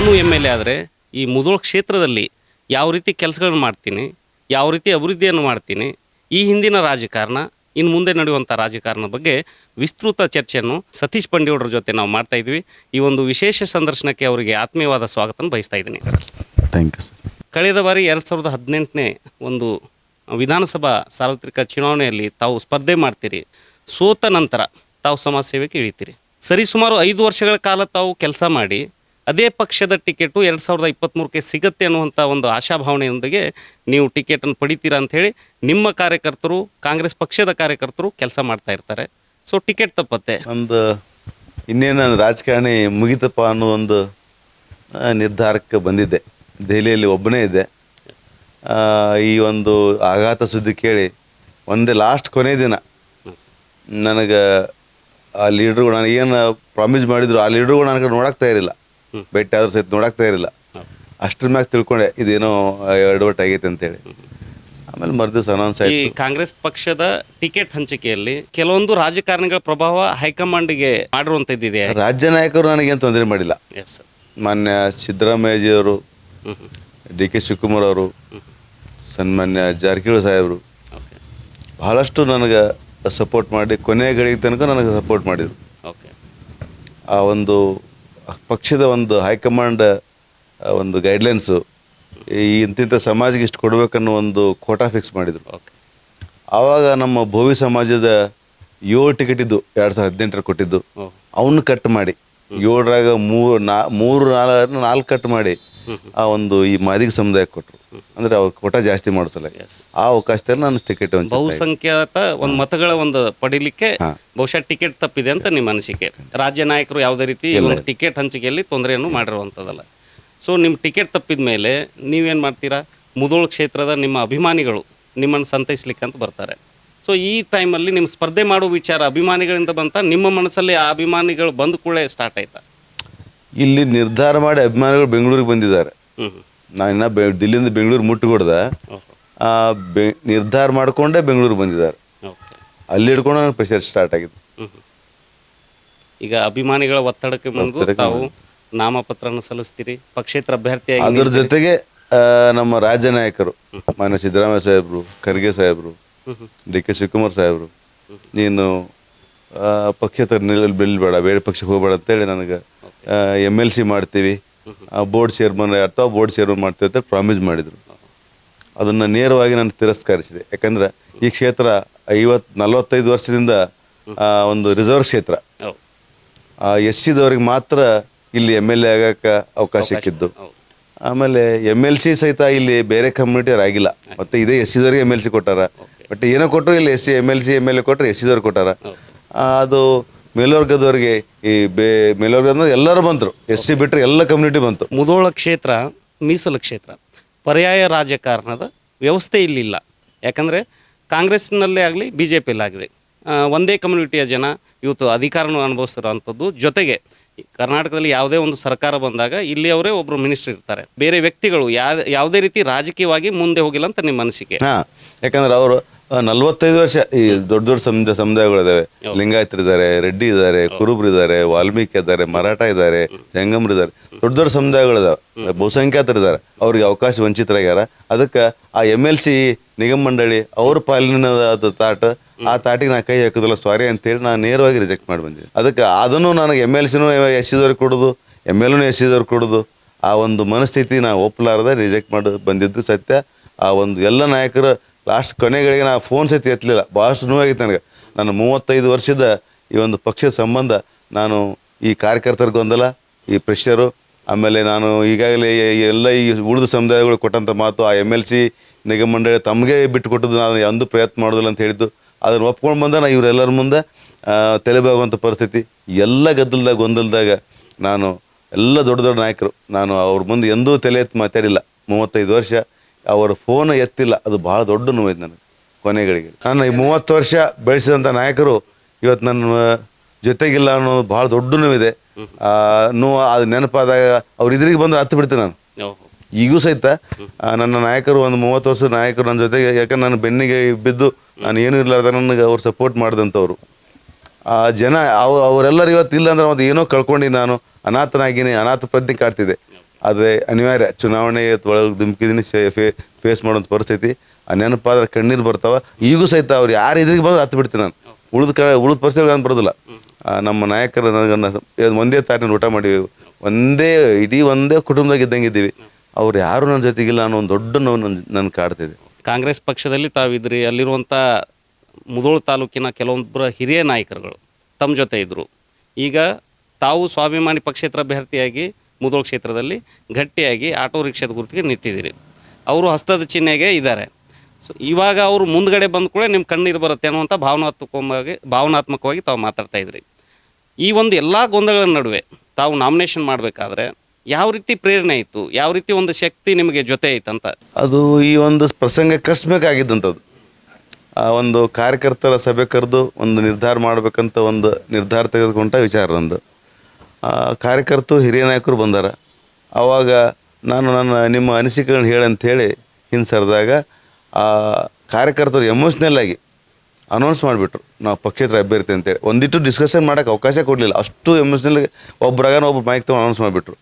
ನಾನು MLA ಆದರೆ ಈ ಮುಧೋಳ ಕ್ಷೇತ್ರದಲ್ಲಿ ಯಾವ ರೀತಿ ಕೆಲಸಗಳನ್ನು ಮಾಡ್ತೀನಿ, ಯಾವ ರೀತಿ ಅಭಿವೃದ್ಧಿಯನ್ನು ಮಾಡ್ತೀನಿ, ಈ ಹಿಂದಿನ ರಾಜಕಾರಣ, ಇನ್ನು ಮುಂದೆ ನಡೆಯುವಂಥ ರಾಜಕಾರಣದ ಬಗ್ಗೆ ವಿಸ್ತೃತ ಚರ್ಚೆಯನ್ನು ಸತೀಶ್ ಬಂಡಿಯವರ ಜೊತೆ ನಾವು ಮಾಡ್ತಾ ಇದ್ವಿ. ಈ ಒಂದು ವಿಶೇಷ ಸಂದರ್ಶನಕ್ಕೆ ಅವರಿಗೆ ಆತ್ಮೀಯವಾದ ಸ್ವಾಗತ ಬಯಸ್ತಾ ಇದ್ದೀನಿ. Thank you sir. ಕಳೆದ ಬಾರಿ 2018ನೇ ಒಂದು ವಿಧಾನಸಭಾ ಸಾರ್ವತ್ರಿಕ ಚುನಾವಣೆಯಲ್ಲಿ ತಾವು ಸ್ಪರ್ಧೆ ಮಾಡ್ತೀರಿ. ಸೋತ ನಂತರ ತಾವು ಸಮಾಜ ಸೇವೆಗೆ ಇಳಿತೀರಿ. ಸರಿಸುಮಾರು 5 ವರ್ಷಗಳ ಕಾಲ ತಾವು ಕೆಲಸ ಮಾಡಿ ಅದೇ ಪಕ್ಷದ ಟಿಕೆಟು 2023ಕ್ಕೆ ಸಿಗುತ್ತೆ ಅನ್ನುವಂಥ ಒಂದು ಆಶಾಭಾವನೆಯೊಂದಿಗೆ ನೀವು ಟಿಕೆಟನ್ನು ಪಡಿತೀರಾ ಅಂಥೇಳಿ ನಿಮ್ಮ ಕಾರ್ಯಕರ್ತರು, ಕಾಂಗ್ರೆಸ್ ಪಕ್ಷದ ಕಾರ್ಯಕರ್ತರು ಕೆಲಸ ಮಾಡ್ತಾ ಇರ್ತಾರೆ. ಸೊ ಟಿಕೆಟ್ ತಪ್ಪತ್ತೆ, ಒಂದು ಇನ್ನೇನು ರಾಜಕಾರಣಿ ಮುಗಿತಪ್ಪ ಅನ್ನೋ ಒಂದು ನಿರ್ಧಾರಕ್ಕೆ ಬಂದಿದ್ದೆ. ದೆಹಲಿಯಲ್ಲಿ ಒಬ್ಬನೇ ಇದ್ದೆ. ಈ ಒಂದು ಆಘಾತ ಸುದ್ದಿ ಕೇಳಿ ಒಂದೇ ಲಾಸ್ಟ್ ಕೊನೆ ದಿನ ನನಗೆ ಆ ಲೀಡ್ರುಗಳು ನಾನು ಏನು ಪ್ರಾಮಿಸ್ ಮಾಡಿದ್ರು ಆ ಲೀಡ್ರುಗಳು ನನಗೆ ನೋಡೋಕೆ ತಯಾರಿಲ್ಲ, ಭೇಟಿ ಆದ್ರೂ ಸಹಿತ ನೋಡೋಕೆ ತಯಾರಿಲ್ಲ. ಅಷ್ಟ್ರ ಮ್ಯಾಗ ತಿಳ್ಕೊಂಡೆ ಇದೇನೋ ಎಡವಟ್ಟು ಆಗೈತೆ ಅಂತೇಳಿ. ಆಮೇಲೆ ಮರುದಿವಸ ಅನೌನ್ಸ್ ಆಯಿತು. ಈ ಕಾಂಗ್ರೆಸ್ ಪಕ್ಷದ ಟಿಕೆಟ್ ಹಂಚಿಕೆಯಲ್ಲಿ ಕೆಲವೊಂದು ರಾಜಕಾರಣಿಗಳ ಪ್ರಭಾವ ಹೈಕಮಾಂಡ್ಗೆ ಮಾಡಿರುವಂಥದ್ದಿದೆ. ರಾಜ್ಯ ನಾಯಕರು ನನಗೇನು ತೊಂದರೆ ಮಾಡಿಲ್ಲ. ಮಾನ್ಯ ಸಿದ್ದರಾಮಯ್ಯಜಿಯವರು, DK ಶಿವಕುಮಾರ್ ಅವರು, ಸನ್ಮಾನ್ಯ ಜಾರಕಿಹೊಳಿ ಸಾಹೇಬರು ಬಹಳಷ್ಟು ನನಗೆ ಸಪೋರ್ಟ್ ಮಾಡಿ ಕೊನೆ ಗಳಿಗೆ ತನಕ ನನಗೆ ಸಪೋರ್ಟ್ ಮಾಡಿದರು. ಆ ಒಂದು ಪಕ್ಷದ ಒಂದು ಹೈಕಮಾಂಡ್ ಒಂದು ಗೈಡ್ಲೈನ್ಸು ಈ ಇಂತಿಂಥ ಸಮಾಜಕ್ಕೆ ಇಷ್ಟು ಕೊಡಬೇಕನ್ನೋ ಒಂದು ಕೋಟಾ ಫಿಕ್ಸ್ ಮಾಡಿದರು. ಆವಾಗ ನಮ್ಮ ಭೋವಿ ಸಮಾಜದ 7 ಟಿಕೆಟ್ ಇದ್ದು 2018 ಕೊಟ್ಟಿದ್ದು ಅವನ್ನ ಕಟ್ ಮಾಡಿ 7ರಾಗ 4 ಕಟ್ ಮಾಡಿ ಆ ಒಂದು ಈ ಮಾದಿಗ ಸಮುದಾಯಕ್ಕೆ ಕೊಟ್ಟರು. ಅಂದ್ರೆ ಅವ್ರ ಕೋಟಾ ಜಾಸ್ತಿ ಮಾಡಿಸಲ್ಲ. ಆ ಅವಕಾಶದಲ್ಲಿ ನಾನು ಟಿಕೆಟ್ ಬಹುಸಂಖ್ಯಾತ ಒಂದು ಮತಗಳ ಒಂದು ಪಡಿಲಿಕ್ಕೆ ಬಹುಶಃ ಟಿಕೆಟ್ ತಪ್ಪಿದೆ ಅಂತ ನಿಮ್ಮ ಅನಿಸಿಕೆ. ರಾಜ್ಯ ನಾಯಕರು ಯಾವುದೇ ರೀತಿ ಟಿಕೆಟ್ ಹಂಚಿಕೆಯಲ್ಲಿ ತೊಂದರೆಯನ್ನು ಮಾಡಿರುವಂಥದ್ದಲ್ಲ. ಸೊ ನಿಮ್ಮ ಟಿಕೆಟ್ ತಪ್ಪಿದ ಮೇಲೆ ನೀವೇನು ಮಾಡ್ತೀರಾ? ಮುಧೋಳ ಕ್ಷೇತ್ರದ ನಿಮ್ಮ ಅಭಿಮಾನಿಗಳು ನಿಮ್ಮನ್ನು ಸಂತೈಸ್ಲಿಕ್ಕೆ ಅಂತ ಬರ್ತಾರೆ. ಸೊ ಈ ಟೈಮಲ್ಲಿ ನಿಮ್ಮ ಸ್ಪರ್ಧೆ ಮಾಡೋ ವಿಚಾರ ಅಭಿಮಾನಿಗಳಿಂದ ಬಂತ, ನಿಮ್ಮ ಮನಸ್ಸಲ್ಲಿ ಆ ಅಭಿಮಾನಿಗಳು ಬಂದ ಕೂಡಲೇ ಸ್ಟಾರ್ಟ್ ಆಯ್ತಾ? ಇಲ್ಲಿ ನಿರ್ಧಾರ ಮಾಡಿ ಅಭಿಮಾನಿಗಳು ಬೆಂಗಳೂರಿಗೆ ಬಂದಿದ್ದಾರೆ. ನಾನು ಇನ್ನು ದಿಲ್ಲಿಂದ ಬೆಂಗಳೂರು ಮುಟ್ಟುಕೊಡ್ದ ನಿರ್ಧಾರ ಮಾಡಿಕೊಂಡೇ ಬೆಂಗಳೂರಿಗೆ ಬಂದಿದ್ದಾರೆ. ಅಲ್ಲಿ ಹಿಡ್ಕೊಂಡು ನನಗೆ ಪ್ರೆಷರ್ ಸ್ಟಾರ್ಟ್ ಆಗಿದೆ. ಈಗ ಅಭಿಮಾನಿಗಳ ಒತ್ತಡಕ್ಕೆ ಬಂದು ತಾವು ನಾಮಪತ್ರನ ಸಲ್ಲಿಸ್ತೀರಿ, ಪಕ್ಷೇತರ ಅಭ್ಯರ್ಥಿಯಾಗಿ. ಅದ್ರ ಜೊತೆಗೆ ನಮ್ಮ ರಾಜ್ಯ ನಾಯಕರು ಮಾನ್ಯ ಸಿದ್ದರಾಮಯ್ಯ ಸಾಹೇಬರು, ಖರ್ಗೆ ಸಾಹೇಬರು, DK ಶಿವಕುಮಾರ್ ಸಾಹೇಬರು, ನೀನು ಪಕ್ಷೇತರ ಬೆಳಿಬೇಡ, ಬೇರೆ ಪಕ್ಷಕ್ಕೆ ಹೋಗಬೇಡ ಅಂತೇಳಿ ನನಗೆ MLC ಮಾಡ್ತೀವಿ, ಬೋರ್ಡ್ ಚೇರ್ಮನ್ ಅಥವಾ ಬೋರ್ಡ್ ಚೇರ್ಮನ್ ಮಾಡ್ತೀವಿ ಅಂತ ಪ್ರಾಮಿಸ್ ಮಾಡಿದರು. ಅದನ್ನು ನೇರವಾಗಿ ನಾನು ತಿರಸ್ಕರಿಸಿದೆ. ಯಾಕಂದ್ರೆ ಈ ಕ್ಷೇತ್ರ 45 ವರ್ಷದಿಂದ ಒಂದು ರಿಸರ್ವ್ ಕ್ಷೇತ್ರ. SC ದವ್ರಿಗೆ ಮಾತ್ರ ಇಲ್ಲಿ MLA ಆಗಕ್ಕೆ ಅವಕಾಶ ಸಿಕ್ಕಿದ್ದು. ಆಮೇಲೆ MLC ಸಹಿತ ಇಲ್ಲಿ ಬೇರೆ ಕಮ್ಯುನಿಟಿಯವ್ರು ಆಗಿಲ್ಲ. ಮತ್ತು ಇದೇ SC ದವ್ರಿಗೆ MLC ಕೊಟ್ಟಾರ. ಬಟ್ ಏನೋ ಕೊಟ್ಟರು ಇಲ್ಲಿ MLC MLA ಕೊಟ್ಟರೆ SC ದವ್ರಿಗೆ ಕೊಟ್ಟಾರ. ಅದು ಮೇಲ್ವರ್ಗದವ್ರಿಗೆ ಈ ಮೇಲ್ವರ್ಗದ ಎಲ್ಲರೂ ಬಂದರು. SC ಬಿಟ್ಟರೆ ಎಲ್ಲ ಕಮ್ಯುನಿಟಿ ಬಂತು. ಮುಧೋಳ ಕ್ಷೇತ್ರ ಮೀಸಲು ಕ್ಷೇತ್ರ. ಪರ್ಯಾಯ ರಾಜಕಾರಣದ ವ್ಯವಸ್ಥೆ ಇಲ್ಲಿಲ್ಲ. ಯಾಕಂದರೆ ಕಾಂಗ್ರೆಸ್ನಲ್ಲೇ ಆಗಲಿ BJPಯಲ್ಲಾಗಲಿ ಒಂದೇ ಕಮ್ಯುನಿಟಿಯ ಜನ ಇವತ್ತು ಅಧಿಕಾರವನ್ನು ಅನುಭವಿಸ್ತಿರೋವಂಥದ್ದು. ಜೊತೆಗೆ ಕರ್ನಾಟಕದಲ್ಲಿ ಯಾವುದೇ ಒಂದು ಸರ್ಕಾರ ಬಂದಾಗ ಇಲ್ಲಿಯವರೇ ಒಬ್ಬರು ಮಿನಿಸ್ಟರ್ ಇರ್ತಾರೆ. ಬೇರೆ ವ್ಯಕ್ತಿಗಳು ಯಾವುದೇ ರೀತಿ ರಾಜಕೀಯವಾಗಿ ಮುಂದೆ ಹೋಗಿಲ್ಲ ಅಂತ ನಿಮ್ಮ ಅನಿಸಿಕೆ? ಯಾಕಂದ್ರೆ ಅವರು 45 ವರ್ಷ ಈ ದೊಡ್ಡ ಸಮುದಾಯಗಳಿದ್ದಾವೆ. ಲಿಂಗಾಯತರಿದ್ದಾರೆ, ರೆಡ್ಡಿ ಇದ್ದಾರೆ, ಕುರುಬ್ರು ಇದ್ದಾರೆ, ವಾಲ್ಮೀಕಿ ಇದ್ದಾರೆ, ಮರಾಠ ಇದ್ದಾರೆ, ಜಂಗಮ್ರು ಇದ್ದಾರೆ, ದೊಡ್ಡ ಸಮುದಾಯಗಳಿದಾವೆ, ಬಹುಸಂಖ್ಯಾತರಿದ್ದಾರೆ. ಅವ್ರಿಗೆ ಅವಕಾಶ ವಂಚಿತರಾಗ್ಯಾರ. ಅದಕ್ಕೆ ಆ MLC ನಿಗಮ ಮಂಡಳಿ ಅವ್ರ ಪಾಲಿನ ಆ ತಾಟಿಗೆ ನಾ ಕೈ ಹಾಕೋದಿಲ್ಲ, ಸಾರಿ ಅಂತೇಳಿ ನಾನು ನೇರವಾಗಿ ರಿಜೆಕ್ಟ್ ಮಾಡಿ ಬಂದಿದ್ದೆ. ಅದಕ್ಕೆ ಅದನ್ನು ನನಗೆ MLCನೂ SC ದವ್ರಿಗೆ ಕೊಡೋದು, MLAನೂ SC ದವ್ರಿಗೆ ಕೊಡೋದು, ಆ ಒಂದು ಮನಸ್ಥಿತಿ ನಾ ಒಪ್ಪಲಾರ್ದೆ ರಿಜೆಕ್ಟ್ ಮಾಡಿ ಬಂದಿದ್ದು ಸತ್ಯ. ಆ ಒಂದು ಎಲ್ಲ ನಾಯಕರು ಲಾಸ್ಟ್ ಕೊನೆಗಳಿಗೆ ನಾ ಫೋನ್ ಸಹಿತ ಎತ್ತಲಿಲ್ಲ. ಭಾಳಷ್ಟು ನೋವಾಗಿತ್ತು ನನಗೆ. ನಾನು 35 ವರ್ಷದ ಈ ಒಂದು ಪಕ್ಷದ ಸಂಬಂಧ ನಾನು ಈ ಕಾರ್ಯಕರ್ತರ ಗೊಂದಲ, ಈ ಪ್ರೆಷರು, ಆಮೇಲೆ ನಾನು ಈಗಾಗಲೇ ಎಲ್ಲ ಈ ಉಳಿದ ಸಮುದಾಯಗಳು ಕೊಟ್ಟಂಥ ಮಾತು, ಆ MLC ನಿಗಮ ಮಂಡಳಿ ತಮಗೆ ಬಿಟ್ಟು ಕೊಟ್ಟದ್ದು ನಾನು ಒಂದು ಪ್ರಯತ್ನ ಮಾಡೋದಿಲ್ಲ ಅಂತ ಹೇಳಿದ್ದು, ಅದನ್ನು ಒಪ್ಕೊಂಡು ಬಂದ ನಾ ಇವರೆಲ್ಲರ ಮುಂದೆ ತಲೆಬಾಗುವಂಥ ಪರಿಸ್ಥಿತಿ. ಎಲ್ಲ ಗೊಂದಲದಾಗ ನಾನು ಎಲ್ಲ ದೊಡ್ಡ ನಾಯಕರು ನಾನು ಅವ್ರ ಮುಂದೆ ಎಂದೂ ತಲೆ ಎತ್ತಿ ಮಾತಾಡಿಲ್ಲ. 35 ವರ್ಷ ಅವರ ಫೋನ್ ಎತ್ತಿಲ್ಲ. ಅದು ಭಾಳ ದೊಡ್ಡ ನೋವಿದೆ ನನಗೆ. ಕೊನೆಗಳಿಗೆ ನಾನು ಈ 30 ವರ್ಷ ಬೆಳೆಸಿದಂಥ ನಾಯಕರು ಇವತ್ತು ನನ್ನ ಜೊತೆಗಿಲ್ಲ ಅನ್ನೋದು ಭಾಳ ದೊಡ್ಡ ನೋವಿದೆ. ಅದು ನೆನಪಾದಾಗ ಅವ್ರು ಇದ್ರಿಗೆ ಬಂದ್ರೆ ಹತ್ತು ಬಿಡ್ತೇನೆ ನಾನು. ಈಗೂ ಸಹಿತ ನನ್ನ ನಾಯಕರು ಒಂದು 30 ವರ್ಷದ ನಾಯಕರು ನನ್ನ ಜೊತೆಗೆ, ಯಾಕಂದ್ರೆ ನಾನು ಬೆನ್ನಿಗೆ ಬಿದ್ದು ನಾನು ಏನೂ ಇರಲಾರ್ದ ನನಗೆ ಅವ್ರು ಸಪೋರ್ಟ್ ಮಾಡಿದಂಥವ್ರು. ಆ ಜನ ಅವರೆಲ್ಲರೂ ಇವತ್ತು ಇಲ್ಲ ಅಂದ್ರೆ ಅದು ಏನೋ ಕಳ್ಕೊಂಡು ನಾನು ಅನಾಥನಾಗಿನಿ, ಅನಾಥ ಪ್ರಜ್ಞೆ ಕಾಡ್ತಿದ್ದೆ. ಆದರೆ ಅನಿವಾರ್ಯ ಚುನಾವಣೆ ಒಳಗೆ ಧುಮುಕಿದ್ದೀನಿ ಫೇಸ್ ಮಾಡೋಂಥ ಪರಿಸ್ಥಿತಿ. ಆ ನೆನಪಾದ್ರೆ ಕಣ್ಣೀರು ಬರ್ತಾವ. ಈಗೂ ಸಹಿತ ಅವ್ರು ಯಾರು ಎದುರಿಗೆ ಬಂದ್ರೆ ಹತ್ತು ಬಿಡ್ತೀನಿ ನಾನು. ಉಳಿದ ಪರಿಸ್ಥಿತಿಗಳು ನಾನು ಬರೋದಿಲ್ಲ. ನಮ್ಮ ನಾಯಕರು ನನಗನ್ನ ಒಂದೇ ತಾಟಿನ ಊಟ ಮಾಡಿವಿ, ಒಂದೇ ಕುಟುಂಬದಾಗ ಇದ್ದಂಗೆ ಇದ್ದೀವಿ. ಅವ್ರು ಯಾರು ನನ್ನ ಜೊತೆಗಿಲ್ಲ ಅನ್ನೋ ಒಂದು ದೊಡ್ಡ ನೋವು ನನ್ನ ಕಾಡ್ತಿದೆ. ಕಾಂಗ್ರೆಸ್ ಪಕ್ಷದಲ್ಲಿ ತಾವಿದ್ರಿ, ಅಲ್ಲಿರುವಂಥ ಮುಧೋಳ ತಾಲೂಕಿನ ಕೆಲವೊಬ್ಬರ ಹಿರಿಯ ನಾಯಕರುಗಳು ತಮ್ಮ ಜೊತೆ ಇದ್ದರು. ಈಗ ತಾವು ಸ್ವಾಭಿಮಾನಿ ಪಕ್ಷೇತರ ಅಭ್ಯರ್ಥಿಯಾಗಿ ಮುಧೋಳ ಕ್ಷೇತ್ರದಲ್ಲಿ ಗಟ್ಟಿಯಾಗಿ ಆಟೋ ರಿಕ್ಷಾದ ಗುರುತಿಗೆ ನಿಂತಿದ್ದೀರಿ. ಅವರು ಹಸ್ತದ ಚಿಹ್ನೆಗೆ ಇದ್ದಾರೆ. ಸೊ ಇವಾಗ ಅವರು ಮುಂದ್ಗಡೆ ಬಂದ ಕೂಡ ನಿಮ್ಮ ಕಣ್ಣೀರು ಬರುತ್ತೆ ಅನ್ನುವಂಥ ಭಾವನಾತ್ಮಕವಾಗಿ ತಾವು ಮಾತಾಡ್ತಾ ಇದ್ರಿ. ಈ ಒಂದು ಎಲ್ಲ ಗೊಂದಲಗಳ ನಡುವೆ ತಾವು ನಾಮಿನೇಷನ್ ಮಾಡಬೇಕಾದ್ರೆ ಯಾವ ರೀತಿ ಪ್ರೇರಣೆ ಇತ್ತು, ಯಾವ ರೀತಿ ಒಂದು ಶಕ್ತಿ ನಿಮಗೆ ಜೊತೆ ಐತಂತ? ಅದು ಈ ಒಂದು ಪ್ರಸಂಗ ಕಸ್ಬೇಕಾಗಿದ್ದಂಥದ್ದು. ಆ ಒಂದು ಕಾರ್ಯಕರ್ತರ ಸಭೆ ಕರೆದು ಒಂದು ನಿರ್ಧಾರ ಮಾಡಬೇಕಂತ ಒಂದು ನಿರ್ಧಾರ ತೆಗೆದುಕೊಂಡ ವಿಚಾರ ನಂದು. ಕಾರ್ಯಕರ್ತರು ಹಿರಿಯ ನಾಯಕರು ಬಂದಾರ. ಆವಾಗ ನಾನು ನಿಮ್ಮ ಅನಿಸಿಕೆಗಳನ್ನ ಹೇಳಂಥೇಳಿ ಹಿಂದೆ ಸರಿದಾಗ ಕಾರ್ಯಕರ್ತರು ಎಮೋಷ್ನಲ್ ಆಗಿ ಅನೌನ್ಸ್ ಮಾಡಿಬಿಟ್ರು, ನಾವು ಪಕ್ಷೇತರ ಅಭ್ಯರ್ಥಿ ಅಂತೇಳಿ. ಒಂದಿಟ್ಟು ಡಿಸ್ಕಷನ್ ಮಾಡೋಕ್ಕೆ ಅವಕಾಶ ಕೊಡಲಿಲ್ಲ. ಅಷ್ಟು ಎಮೋಷ್ನಲ್ ಒಬ್ಬರಾಗ ಒಬ್ಬರು ಮೈಕ್ ತೊಗೊಂಡು ಅನೌನ್ಸ್ ಮಾಡಿಬಿಟ್ರು.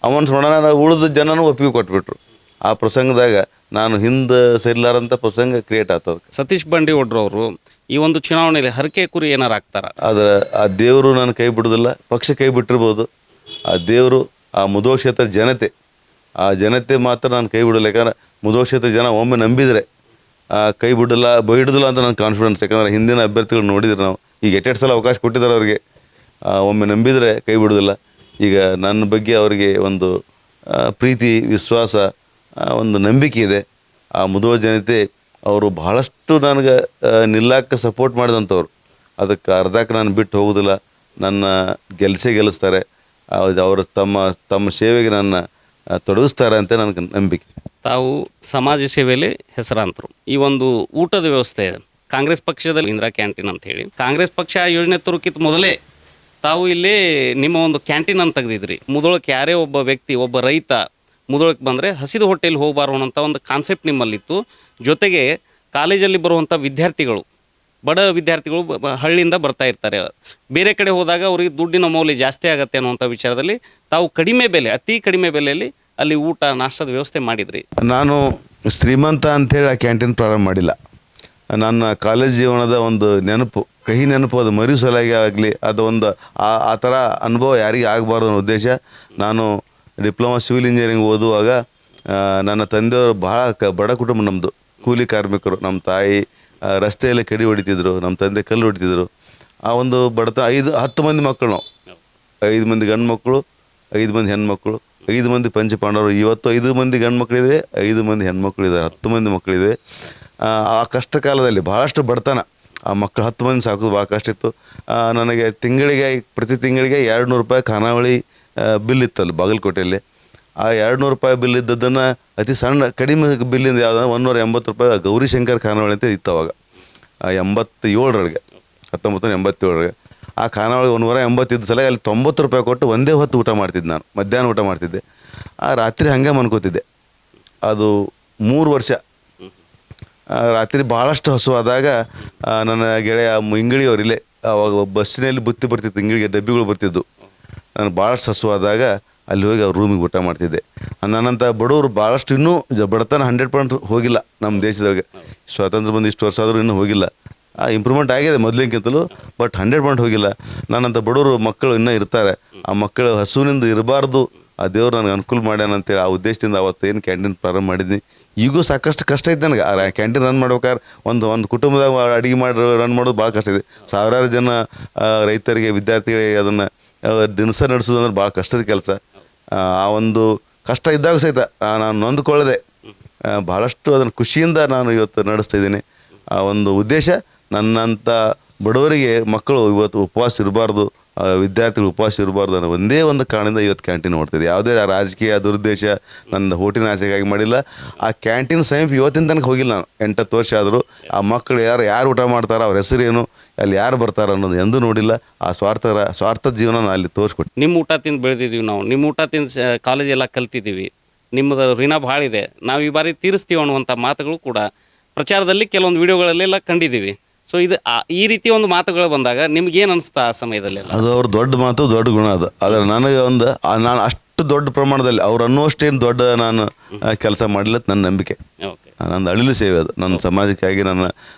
ಅನೌನ್ಸ್ ಮಾಡೋಣ ಉಳಿದ ಜನನೂ ಒಪ್ಪಿಗೆ ಕೊಟ್ಬಿಟ್ರು. ಆ ಪ್ರಸಂಗದಾಗ ನಾನು ಹಿಂದೆ ಸರಿಲಾರಂಥ ಪ್ರಸಂಗ ಕ್ರಿಯೇಟ್ ಆಗ್ತದೆ. ಸತೀಶ್ ಬಂಡಿವಡ್ರವರು ಈ ಒಂದು ಚುನಾವಣೆಯಲ್ಲಿ ಹರಕೆ ಕುರಿ ಏನಾರು ಆಗ್ತಾರ? ಆದರೆ ಆ ದೇವರು ನಾನು ಕೈ ಬಿಡೋದಿಲ್ಲ, ಪಕ್ಷ ಕೈ ಬಿಟ್ಟಿರ್ಬೋದು. ಆ ದೇವರು, ಆ ಮುಧೋಳ ಕ್ಷೇತ್ರ ಜನತೆ, ಆ ಜನತೆ ಮಾತ್ರ ನಾನು ಕೈ ಬಿಡೋಲ್ಲ. ಯಾಕಂದ್ರೆ ಮುಧೋಳ ಕ್ಷೇತ್ರ ಜನ ಒಮ್ಮೆ ನಂಬಿದರೆ ಕೈ ಬಿಡೋದಿಲ್ಲ ಅಂತ ನನ್ನ ಕಾನ್ಫಿಡೆನ್ಸ್. ಯಾಕಂದ್ರೆ ಹಿಂದಿನ ಅಭ್ಯರ್ಥಿಗಳು ನೋಡಿದ್ರೆ ನಾವು ಈಗ ಎಟ್ಟೆರಡು ಸಲ ಅವಕಾಶ ಕೊಟ್ಟಿದ್ದಾರೆ ಅವರಿಗೆ. ಒಮ್ಮೆ ನಂಬಿದರೆ ಕೈ ಬಿಡೋದಿಲ್ಲ. ಈಗ ನನ್ನ ಬಗ್ಗೆ ಅವರಿಗೆ ಒಂದು ಪ್ರೀತಿ, ವಿಶ್ವಾಸ, ಒಂದು ನಂಬಿಕೆ ಇದೆ. ಆ ಮುಧೋಳ ಜನತೆ ಅವರು ಬಹಳಷ್ಟು ನನಗೆ ನಿಲ್ಲಕ್ಕೆ ಸಪೋರ್ಟ್ ಮಾಡಿದಂಥವ್ರು. ಅದಕ್ಕೆ ಅರ್ಧಕ್ಕೆ ನಾನು ಬಿಟ್ಟು ಹೋಗೋದಿಲ್ಲ. ನನ್ನ ಗೆಲ್ಲಿಸ್ತಾರೆ. ಅವರು ತಮ್ಮ ಸೇವೆಗೆ ನನ್ನ ತೊಡಗಿಸ್ತಾರೆ ಅಂತ ನನಗೆ ನಂಬಿಕೆ. ತಾವು ಸಮಾಜ ಸೇವೆಯಲ್ಲಿ ಹೆಸರಾಂತರು. ಈ ಒಂದು ಊಟದ ವ್ಯವಸ್ಥೆ ಕಾಂಗ್ರೆಸ್ ಪಕ್ಷದಲ್ಲಿ ಇಂದಿರಾ ಕ್ಯಾಂಟೀನ್ ಅಂತ ಹೇಳಿ ಕಾಂಗ್ರೆಸ್ ಪಕ್ಷ ಯೋಜನೆ ತರೋಕ್ಕಿಂತ ಮೊದಲೇ ತಾವು ಇಲ್ಲಿ ನಿಮ್ಮ ಒಂದು ಕ್ಯಾಂಟೀನ್ ಅಂತ ತೆಗೆದಿದ್ರಿ. ಮುಧೋಳಕ್ಕೆ ಯಾರೇ ಒಬ್ಬ ವ್ಯಕ್ತಿ, ಒಬ್ಬ ರೈತ ಮುಧೋಳಕ್ಕೆ ಬಂದರೆ ಹಸಿದು ಹೊಟ್ಟೆಯಲ್ಲಿ ಹೋಗಬಾರ್ದು ಅನ್ನೋಂಥ ಒಂದು ಕಾನ್ಸೆಪ್ಟ್ ನಿಮ್ಮಲ್ಲಿತ್ತು. ಜೊತೆಗೆ ಕಾಲೇಜಲ್ಲಿ ಬರುವಂಥ ವಿದ್ಯಾರ್ಥಿಗಳು, ಬಡ ವಿದ್ಯಾರ್ಥಿಗಳು ಹಳ್ಳಿಯಿಂದ ಬರ್ತಾ ಇರ್ತಾರೆ. ಬೇರೆ ಕಡೆ ಹೋದಾಗ ಅವರಿಗೆ ದುಡ್ಡಿನ ಮೌಲ್ಯ ಜಾಸ್ತಿ ಆಗುತ್ತೆ ಅನ್ನುವಂಥ ವಿಚಾರದಲ್ಲಿ ತಾವು ಕಡಿಮೆ ಬೆಲೆ, ಅತಿ ಕಡಿಮೆ ಬೆಲೆಯಲ್ಲಿ ಅಲ್ಲಿ ಊಟ ನಾಷ್ಟದ ವ್ಯವಸ್ಥೆ ಮಾಡಿದ್ರಿ. ನಾನು ಶ್ರೀಮಂತ ಅಂಥೇಳಿ ಆ ಕ್ಯಾಂಟೀನ್ ಪ್ರಾರಂಭ ಮಾಡಿಲ್ಲ. ನನ್ನ ಕಾಲೇಜ್ ಜೀವನದ ಒಂದು ನೆನಪು, ಕಹಿ ನೆನಪು, ಅದು ಮರಿಸಲಾಗಿ ಆಗಲಿ, ಅದು ಒಂದು ಆ ಥರ ಅನುಭವ ಯಾರಿಗೆ ಆಗಬಾರ್ದು ಅನ್ನೋ ಉದ್ದೇಶ. ನಾನು ಡಿಪ್ಲೊಮಾ ಸಿವಿಲ್ ಇಂಜಿನಿಯರಿಂಗ್ ಓದುವಾಗ ನನ್ನ ತಂದೆಯವರು ಬಹಳ ಬಡ ಕುಟುಂಬ ನಮ್ಮದು. ಕೂಲಿ ಕಾರ್ಮಿಕರು. ನಮ್ಮ ತಾಯಿ ರಸ್ತೆಯಲ್ಲಿ ಕಡಿ ಹೊಡಿತಿದ್ರು, ನಮ್ಮ ತಂದೆ ಕಲ್ಲು ಹೊಡಿತಿದ್ರು. ಆ ಒಂದು ಬಡತ 10 ಮಂದಿ ಮಕ್ಕಳು ನಾವು. 5 ಮಂದಿ ಗಂಡು ಮಕ್ಕಳು, 5 ಮಂದಿ ಹೆಣ್ಮಕ್ಳು, 5 ಮಂದಿ ಪಂಚಪಾಂಡವರು. ಇವತ್ತು 5 ಮಂದಿ ಗಂಡು ಮಕ್ಕಳಿದೆ, 5 ಮಂದಿ ಹೆಣ್ಮಕ್ಳಿದ್ದಾರೆ, 10 ಮಂದಿ ಮಕ್ಕಳಿದೆ. ಆ ಕಷ್ಟ ಕಾಲದಲ್ಲಿ ಭಾಳಷ್ಟು ಬಡತನ. ಆ ಮಕ್ಕಳು 10 ಮಂದಿ ಸಾಕೋದು ಭಾಳ ಕಷ್ಟ ಇತ್ತು. ನನಗೆ ಪ್ರತಿ ತಿಂಗಳಿಗೆ 200 ರೂಪಾಯಿ ಖಾನಾವಳಿ ಬಿಲ್ ಇತ್ತಲ್ಲ ಬಾಗಲಕೋಟೆಯಲ್ಲಿ. ಆ 200 ರೂಪಾಯಿ ಬಿಲ್ ಇದ್ದದ್ದನ್ನು ಅತಿ ಕಡಿಮೆ ಬಿಲ್ಲಿಂದ ಯಾವುದಂದ್ರೆ 180 ರೂಪಾಯಿ ಗೌರಿಶಂಕರ್ ಖಾನಾವಳಿ ಅಂತ ಇತ್ತು ಅವಾಗ. 87ರೊಳಗೆ, 1987ರೊಳಗೆ ಆ ಖಾನಾವಳಿ 180 ಸಲ ಅಲ್ಲಿ 90 ರೂಪಾಯಿ ಕೊಟ್ಟು ಒಂದೇ ಹೊತ್ತು ಊಟ ಮಾಡ್ತಿದ್ದೆ. ನಾನು ಮಧ್ಯಾಹ್ನ ಊಟ ಮಾಡ್ತಿದ್ದೆ. ಆ ರಾತ್ರಿ ಹಾಗೆ ಮನ್ಕೋತಿದ್ದೆ. ಅದು 3 ವರ್ಷ. ರಾತ್ರಿ ಭಾಳಷ್ಟು ಹಸುವಾದಾಗ ನನ್ನ ಗೆಳೆಯ ಇಂಗಳಿಯವರಿಲ್ಲೇ ಅವಾಗ ಬಸ್ಸಿನಲ್ಲಿ ಬುತ್ತಿ ಬರ್ತಿತ್ತು, ಇಂಗಳಿಗೆ ಡಬ್ಬಿಗಳು ಬರ್ತಿದ್ದು. ನಾನು ಭಾಳಷ್ಟು ಹಸುವಾದಾಗ ಅಲ್ಲಿ ಹೋಗಿ ಅವ್ರ ರೂಮಿಗೆ ಊಟ ಮಾಡ್ತಿದ್ದೆ. ನನ್ನಂಥ ಬಡವರು ಭಾಳಷ್ಟು ಇನ್ನೂ ಬಡತನ 100% ಹೋಗಿಲ್ಲ ನಮ್ಮ ದೇಶದೊಳಗೆ. ಸ್ವಾತಂತ್ರ್ಯ ಬಂದು ಇಷ್ಟು ವರ್ಷ ಆದರೂ ಇನ್ನೂ ಹೋಗಿಲ್ಲ. ಇಂಪ್ರೂವ್ಮೆಂಟ್ ಆಗಿದೆ ಮೊದಲಿನಕ್ಕಿಂತಲೂ, ಬಟ್ 100% ಹೋಗಿಲ್ಲ. ನನ್ನಂಥ ಬಡವರು ಮಕ್ಕಳು ಇನ್ನೂ ಇರ್ತಾರೆ. ಆ ಮಕ್ಕಳು ಹಸುವಿನಿಂದ ಇರಬಾರ್ದು, ಆ ದೇವ್ರು ನನಗೆ ಅನುಕೂಲ ಮಾಡ್ಯಾನ ಅಂತೇಳಿ ಆ ಉದ್ದೇಶದಿಂದ ಅವತ್ತೇನು ಕ್ಯಾಂಟೀನ್ ಪ್ರಾರಂಭ ಮಾಡಿದ್ನಿ. ಈಗೂ ಸಾಕಷ್ಟು ಕಷ್ಟ ಐತೆ ನನಗೆ. ಆ ಕ್ಯಾಂಟೀನ್ ರನ್ ಮಾಡ್ಬೇಕಾದ್ರೆ ಒಂದು ಕುಟುಂಬದಾಗ ಅಡುಗೆ ಮಾಡಿ ರನ್ ಮಾಡೋದು ಭಾಳ ಕಷ್ಟ ಇದೆ. ಸಾವಿರಾರು ಜನ ರೈತರಿಗೆ, ವಿದ್ಯಾರ್ಥಿಗಳಿಗೆ ಅದನ್ನು ದಿನಸ ನಡೆಸೋದು ಅಂದ್ರೆ ಭಾಳ ಕಷ್ಟದ ಕೆಲಸ. ಆ ಒಂದು ಕಷ್ಟ ಇದ್ದಾಗ ಸಹಿತ ನಾನು ನೊಂದ್ಕೊಳ್ಳದೆ ಭಾಳಷ್ಟು ಅದನ್ನು ಖುಷಿಯಿಂದ ನಾನು ಇವತ್ತು ನಡೆಸ್ತಾ ಇದ್ದೀನಿ. ಆ ಒಂದು ಉದ್ದೇಶ, ನನ್ನಂಥ ಬಡವರಿಗೆ ಮಕ್ಕಳು ಇವತ್ತು ಉಪವಾಸ ಇರಬಾರ್ದು, ವಿದ್ಯಾರ್ಥಿಗಳು ಉಪವಾಸ ಇರಬಾರ್ದು ಅನ್ನೋ ಒಂದೇ ಒಂದು ಕಾರಣದಿಂದ ಇವತ್ತು ಕ್ಯಾಂಟೀನ್ ಓಡ್ತಿದೆ. ಯಾವುದೇ ರಾಜಕೀಯ ದುರುದ್ದೇಶ ನನ್ನ ಹೋಟಿನ ಆಚೆಗಾಗಿ ಮಾಡಿಲ್ಲ. ಆ ಕ್ಯಾಂಟೀನ್ ಸಮೀಪ ಇವತ್ತಿನ ತನಕ ಹೋಗಿಲ್ಲ ನಾನು. 8-10 ವರ್ಷ ಆದರೂ ಆ ಮಕ್ಕಳು ಯಾರು ಊಟ ಮಾಡ್ತಾರೆ, ಅವ್ರ ಹೆಸರೇನು, ಅಲ್ಲಿ ಯಾರು ಬರ್ತಾರೆ ಅನ್ನೋದು ಎಂದೂ ನೋಡಿಲ್ಲ. ಆ ಸ್ವಾರ್ಥದ ಜೀವನ ನಾನು ಅಲ್ಲಿ ತೋರಿಸ್ಕೊಟ್ಟು. ನಿಮ್ಮ ಊಟ ತಿಂದು ಬೆಳೆದಿದ್ದೀವಿ ನಾವು, ನಿಮ್ಮ ಊಟ ತಿಂದು ಕಾಲೇಜೆಲ್ಲ ಕಲ್ತಿದ್ದೀವಿ, ನಿಮ್ಮದು ಋಣ ಭಾಳ ಇದೆ, ನಾವು ಈ ಬಾರಿ ತೀರಿಸ್ತೀವಿ ಅನ್ನುವಂಥ ಮಾತುಗಳು ಕೂಡ ಪ್ರಚಾರದಲ್ಲಿ ಕೆಲವೊಂದು ವಿಡಿಯೋಗಳಲ್ಲೆಲ್ಲ ಕಂಡಿದ್ದೀವಿ. ಸೊ ಇದು ಈ ರೀತಿ ಒಂದು ಮಾತುಗಳು ಬಂದಾಗ ನಿಮ್ಗೇನು ಅನಿಸ್ತಾ ಆ ಸಮಯದಲ್ಲಿ? ಅದು ಅವ್ರ ದೊಡ್ಡ ಮಾತು, ದೊಡ್ಡ ಗುಣ ಅದು. ಆದರೆ ನನಗೆ ನಾನು ಅಷ್ಟು ದೊಡ್ಡ ಪ್ರಮಾಣದಲ್ಲಿ ಅವ್ರು ಅನ್ನುವಷ್ಟೇನು ದೊಡ್ಡ ನಾನು ಕೆಲಸ ಮಾಡಿಲ್ಲ ನನ್ನ ನಂಬಿಕೆ. ಓಕೆ. ನಂದು ಅಳಿಲು ಸೇವೆ ಅದು, ನನ್ನ ಸಮಾಜಕ್ಕಾಗಿ, ನನ್ನ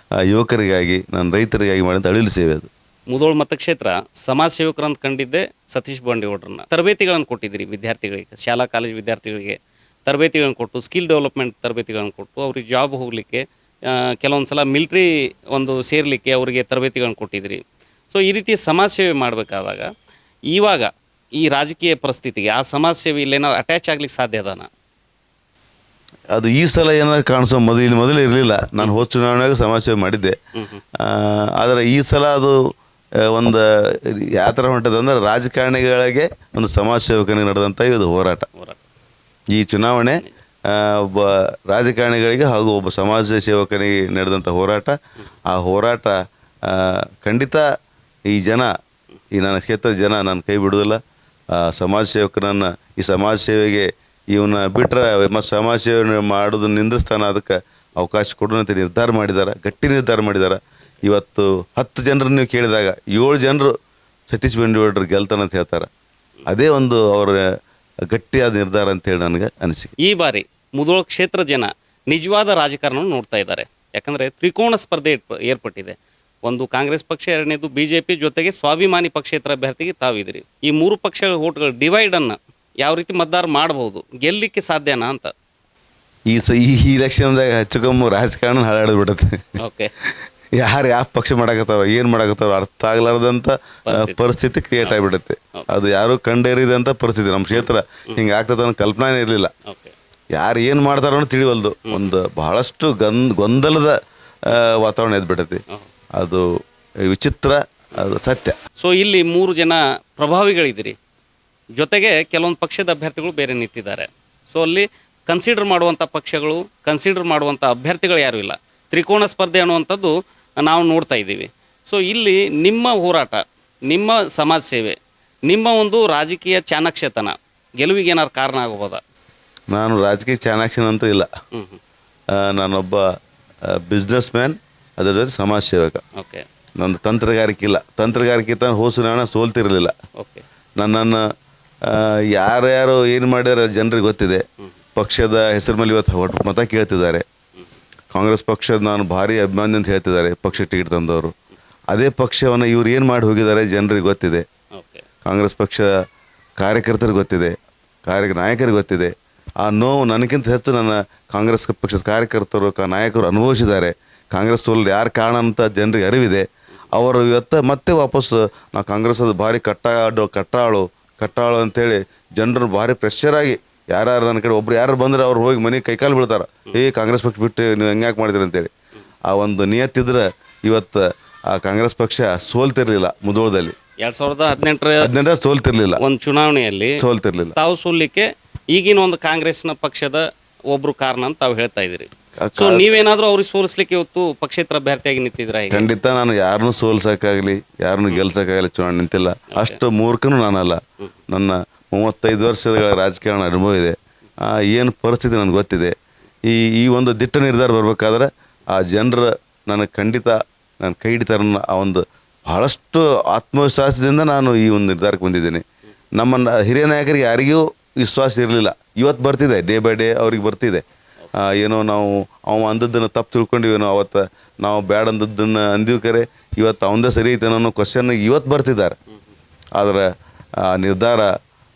ಯುವಕರಿಗಾಗಿ, ನನ್ನ ರೈತರಿಗಾಗಿ ಮಾಡಿದ ಅಳಿಲು ಸೇವೆ ಅದು. ಮುಧೋಳ ಮತಕ್ಷೇತ್ರ ಸಮಾಜ ಸೇವಕರಂತ ಕಂಡಿದ್ದೆ ಸತೀಶ್ ಬಂಡಿಗೌಡ್ರನ್ನ. ತರಬೇತಿಗಳನ್ನು ಕೊಟ್ಟಿದ್ದೀರಿ ವಿದ್ಯಾರ್ಥಿಗಳಿಗೆ, ಶಾಲಾ ಕಾಲೇಜು ವಿದ್ಯಾರ್ಥಿಗಳಿಗೆ ತರಬೇತಿಗಳನ್ನು ಕೊಟ್ಟು, ಸ್ಕಿಲ್ ಡೆವಲಪ್ಮೆಂಟ್ ತರಬೇತಿಗಳನ್ನು ಕೊಟ್ಟು, ಅವ್ರಿಗೆ ಜಾಬ್ ಹೋಗಲಿಕ್ಕೆ, ಕೆಲವೊಂದು ಸಲ ಮಿಲ್ಟ್ರಿ ಒಂದು ಸೇರಲಿಕ್ಕೆ ಅವರಿಗೆ ತರಬೇತಿಗಳನ್ನು ಕೊಟ್ಟಿದ್ದೀರಿ. ಸೊ ಈ ರೀತಿ ಸಮಾಜ ಸೇವೆ ಮಾಡಬೇಕಾದಾಗ ಇವಾಗ ಈ ರಾಜಕೀಯ ಪರಿಸ್ಥಿತಿಗೆ ಆ ಸಮಾಜ ಸೇವೆ ಇಲ್ಲೇನಾದ್ರು ಅಟ್ಯಾಚ್ ಆಗ್ಲಿಕ್ಕೆ ಸಾಧ್ಯ ಅದಾನ? ಅದು ಈ ಸಲ ಏನಾದ್ರು ಕಾಣಿಸೋ ಮೊದಲು ಇರಲಿಲ್ಲ. ನಾನು ಹೋದ ಚುನಾವಣೆಯಾಗ ಸಮಾಜ ಸೇವೆ ಮಾಡಿದ್ದೆ. ಆದರೆ ಈ ಸಲ ಅದು ಒಂದು ಯಾವ ಥರ ಹೊಂಟದಂದ್ರೆ ರಾಜಕಾರಣಿಗಳಿಗೆ ಒಂದು ಸಮಾಜ ಸೇವಕನಿಗೆ ನಡೆದಂಥ ಇದು ಹೋರಾಟ. ಈ ಚುನಾವಣೆ ಒಬ್ಬ ರಾಜಕಾರಣಿಗಳಿಗೆ ಹಾಗೂ ಒಬ್ಬ ಸಮಾಜ ಸೇವಕನಿಗೆ ನಡೆದಂಥ ಹೋರಾಟ. ಆ ಹೋರಾಟ ಖಂಡಿತ ಈ ಜನ, ಈ ನನ್ನ ಕ್ಷೇತ್ರದ ಜನ ನನ್ನ ಕೈ ಬಿಡೋದಿಲ್ಲ. ಸಮಾಜ ಸೇವಕನನ್ನು, ಈ ಸಮಾಜ ಸೇವೆಗೆ ಇವನ್ನ ಬಿಟ್ಟರೆ ಮತ್ತು ಸಮಾಜ ಸೇವೆ ಮಾಡೋದನ್ನ ನಿಂದಿಸ್ತಾನೆ, ಅದಕ್ಕೆ ಅವಕಾಶ ಕೊಡೋಣಂತ ನಿರ್ಧಾರ ಮಾಡಿದ್ದಾರೆ, ಗಟ್ಟಿ ನಿರ್ಧಾರ ಮಾಡಿದ್ದಾರೆ. ಇವತ್ತು 10 ಜನರನ್ನು ನೀವು ಕೇಳಿದಾಗ 7 ಜನರು ಸತೀಶ್ ಬಂಡಿಗೌಡರು ಗೆಲ್ತಾನಂತ ಹೇಳ್ತಾರೆ. ಅದೇ ಒಂದು ಅವರ ಗಟ್ಟಿಯಾದ ನಿರ್ಧಾರ ಅಂತೇಳಿ ನನಗೆ ಅನಿಸಿಕೆ. ಈ ಬಾರಿ ಮುಧೋಳ ಕ್ಷೇತ್ರ ಜನ ನಿಜವಾದ ರಾಜಕಾರಣವನ್ನು ನೋಡ್ತಾ ಇದ್ದಾರೆ. ಯಾಕಂದರೆ ತ್ರಿಕೋಣ ಸ್ಪರ್ಧೆ ಏರ್ಪಟ್ಟಿದೆ. ಒಂದು ಕಾಂಗ್ರೆಸ್ ಪಕ್ಷ, ಎರಡನೇದು BJP, ಜೊತೆಗೆ ಸ್ವಾಭಿಮಾನಿ ಪಕ್ಷೇತರ ಅಭ್ಯರ್ಥಿಗೆ ತಾವಿದ್ದೀರಿ. ಈ 3 ಪಕ್ಷಗಳ ಓಟ್ಗಳ ಡಿವೈಡನ್ನು ಯಾವ ರೀತಿ ಮತದಾರ ಮಾಡಬಹುದು, ಗೆಲ್ಲಲಿಕ್ಕೆ ಸಾಧ್ಯನಾ ಅಂತ? ಈ ಇಲೆಕ್ಷನ್ದಾಗ ಹೆಚ್ಚುಕಮ್ಮು ರಾಜಕಾರಣ ಹಾಳಾಡ್ಬಿಡುತ್ತೆ. ಓಕೆ. ಯಾರು ಯಾವ ಪಕ್ಷ ಮಾಡಕತ್ತಾರೋ, ಏನು ಮಾಡಕತ್ತಾರೋ ಅರ್ಥ ಆಗ್ಲಾರ್ದಂಥ ಪರಿಸ್ಥಿತಿ ಕ್ರಿಯೇಟ್ ಆಗಿಬಿಡುತ್ತೆ. ಅದು ಯಾರು ಕಂಡೇರಿದಂಥ ಪರಿಸ್ಥಿತಿ. ನಮ್ಮ ಕ್ಷೇತ್ರ ಹಿಂಗೆ ಆಗ್ತದೆ ಅನ್ನೋ ಕಲ್ಪನೆ ಇರಲಿಲ್ಲ. ಯಾರು ಏನು ಮಾಡ್ತಾರೋ ಅನ್ನೋ ತಿಳಿವಲ್ದು. ಒಂದು ಬಹಳಷ್ಟು ಗೊಂದಲದ ವಾತಾವರಣ ಎದ್ಬಿಟ್ಟೈತಿ. ಅದು ವಿಚಿತ್ರ, ಅದು ಸತ್ಯ. ಸೊ ಇಲ್ಲಿ 3 ಜನ ಪ್ರಭಾವಿಗಳಿದ್ದೀರಿ, ಜೊತೆಗೆ ಕೆಲವೊಂದು ಪಕ್ಷದ ಅಭ್ಯರ್ಥಿಗಳು ಬೇರೆ ನಿಂತಿದ್ದಾರೆ. ಸೊ ಅಲ್ಲಿ ಕನ್ಸಿಡರ್ ಮಾಡುವಂಥ ಪಕ್ಷಗಳು, ಕನ್ಸಿಡರ್ ಮಾಡುವಂಥ ಅಭ್ಯರ್ಥಿಗಳು ಯಾರೂ ಇಲ್ಲ. ತ್ರಿಕೋಣ ಸ್ಪರ್ಧೆ ಅನ್ನುವಂಥದ್ದು ನಾವು ನೋಡ್ತಾ ಇದ್ದೀವಿ. ಸೊ ಇಲ್ಲಿ ನಿಮ್ಮ ಹೋರಾಟ, ನಿಮ್ಮ ಸಮಾಜ ಸೇವೆ, ನಿಮ್ಮ ಒಂದು ರಾಜಕೀಯ ಚಾಣಾಕ್ಷತನ ಗೆಲುವಿಗೆ ಏನಾದ್ರು ಕಾರಣ ಆಗಬಹುದಾ? ನಾನು ರಾಜಕೀಯ ಚಾಣಾಕ್ಷನಂತೂ ಇಲ್ಲ. ನಾನೊಬ್ಬ ಬಿಸ್ನೆಸ್ ಮ್ಯಾನ್, ಅದರ ಜೊತೆ ಸಮಾಜ ಸೇವಕ. ಓಕೆ. ನಂದು ತಂತ್ರಗಾರಿಕೆ ಇಲ್ಲ. ತಂತ್ರಗಾರಿಕೆ ತಾನು ಹೋಸು ನಾನು ಸೋಲ್ತಿರಲಿಲ್ಲ. ಓಕೆ. ನನ್ನನ್ನು ಯಾರ್ಯಾರು ಏನು ಮಾಡ್ಯಾರ ಜನರಿಗೆ ಗೊತ್ತಿದೆ. ಪಕ್ಷದ ಹೆಸರು ಮೇಲೆ ಇವತ್ತು ಮತ ಕೇಳ್ತಿದ್ದಾರೆ. ಕಾಂಗ್ರೆಸ್ ಪಕ್ಷದ ನಾನು ಭಾರಿ ಅಭಿಮಾನಿ ಅಂತ ಹೇಳ್ತಿದ್ದಾರೆ, ಪಕ್ಷ ಟಿಕೆಟ್ ತಂದವರು. ಅದೇ ಪಕ್ಷವನ್ನು ಇವ್ರು ಏನು ಮಾಡಿ ಹೋಗಿದ್ದಾರೆ ಜನರಿಗೆ ಗೊತ್ತಿದೆ. ಕಾಂಗ್ರೆಸ್ ಪಕ್ಷ ಕಾರ್ಯಕರ್ತರಿಗೆ ಗೊತ್ತಿದೆ, ನಾಯಕರಿಗೆ ಗೊತ್ತಿದೆ. ಆ ನೋವು ನನಗಿಂತ ಹೆಚ್ಚು ನನ್ನ ಕಾಂಗ್ರೆಸ್ ಪಕ್ಷದ ಕಾರ್ಯಕರ್ತರು, ನಾಯಕರು ಅನುಭವಿಸಿದ್ದಾರೆ. ಕಾಂಗ್ರೆಸ್ ಸೋಲು ಯಾರು ಕಾರಣ ಅಂತ ಜನರಿಗೆ ಅರಿವಿದೆ. ಅವರು ಇವತ್ತು ಮತ್ತೆ ವಾಪಸ್ಸು ನಾವು ಕಾಂಗ್ರೆಸ್ ಅದು ಭಾರಿ ಕಟ್ಟಾಳು ಅಂಥೇಳಿ ಜನರು ಭಾರಿ ಪ್ರೆಷರಾಗಿ ಯಾರು ನನ್ನ ಕಡೆ ಒಬ್ರು ಯಾರು ಬಂದರೆ ಅವ್ರು ಹೋಗಿ ಮನೆಗೆ ಕೈಕಾಲು ಬೀಳ್ತಾರೆ. ಕಾಂಗ್ರೆಸ್ ಪಕ್ಷ ಬಿಟ್ಟು ನೀವು ಹೆಂಗ್ಯಾಕೆ ಮಾಡಿದ್ರಿ ಅಂತೇಳಿ. ಆ ಒಂದು ನಿಯತ್ತಿದ್ರೆ ಇವತ್ತು ಆ ಕಾಂಗ್ರೆಸ್ ಪಕ್ಷ ಸೋಲ್ತಿರ್ಲಿಲ್ಲ. ಮುಧೋಳದಲ್ಲಿ 2018 ಸೋಲ್ತಿರ್ಲಿಲ್ಲ. ಒಂದು ಚುನಾವಣೆಯಲ್ಲಿ ಸೋಲ್ತಿರ್ಲಿಲ್ಲ. ತಾವು ಸೋಲಿಕ್ಕೆ ಈಗಿನ ಒಂದು ಕಾಂಗ್ರೆಸ್ನ ಪಕ್ಷದ ಒಬ್ರು ಕಾರಣ ಅಂತ ತಾವು ಹೇಳ್ತಾ ಇದ್ದೀರಿ. ಸೊ ನೀವೇನಾದ್ರೂ ಅವ್ರಿಗೆ ಸೋಲಿಸ್ಲಿಕ್ಕೆ ಇವತ್ತು ಪಕ್ಷೇತರ ಅಭ್ಯರ್ಥಿಯಾಗಿ ನಿಂತಿದ್ರ? ಖಂಡಿತ ನಾನು ಯಾರನ್ನೂ ಸೋಲ್ಸಕ್ಕಾಗಲಿ, ಯಾರನ್ನೂ ಗೆಲ್ಸಕ್ಕಾಗಲಿ ಚುನಾವಣೆ ನಿಂತಿಲ್ಲ. ಅಷ್ಟು ಮೂರ್ಖನೂ ನಾನಲ್ಲ. ನನ್ನ 35 ವರ್ಷಗಳ ರಾಜಕಾರಣ ಅನುಭವ ಇದೆ. ಏನು ಪರಿಸ್ಥಿತಿ ನನಗೆ ಗೊತ್ತಿದೆ. ಈ ಒಂದು ದಿಟ್ಟ ನಿರ್ಧಾರ ಬರಬೇಕಾದ್ರೆ ಆ ಜನರ ನನಗೆ ಖಂಡಿತ ನಾನು ಕೈ ಹಿಡಿತಾರನ್ನ ಆ ಒಂದು ಬಹಳಷ್ಟು ಆತ್ಮವಿಶ್ವಾಸದಿಂದ ನಾನು ಈ ಒಂದು ನಿರ್ಧಾರಕ್ಕೆ ಬಂದಿದ್ದೀನಿ. ನಮ್ಮ ಹಿರಿಯ ನಾಯಕರಿಗೆ ಯಾರಿಗೂ ವಿಶ್ವಾಸ ಇರಲಿಲ್ಲ. ಇವತ್ತು ಬರ್ತಿದೆ, ಡೇ ಬೈ ಡೇ ಅವ್ರಿಗೆ ಬರ್ತಿದೆ. ಏನೋ ನಾವು ಅಂದದ್ದನ್ನು ತಪ್ಪು ತಿಳ್ಕೊಂಡಿವೇನೋ, ಅವತ್ತು ನಾವು ಬ್ಯಾಡ ಅಂದದ್ದನ್ನು ಅಂದೀವಿ ಕರೆ ಇವತ್ತು ಅವಂದೇ ಸರಿ ಐತೆ ಅನ್ನೋ ಕ್ವಶನ್ ಇವತ್ತು ಬರ್ತಿದ್ದಾರೆ. ಆದರೆ ಆ ನಿರ್ಧಾರ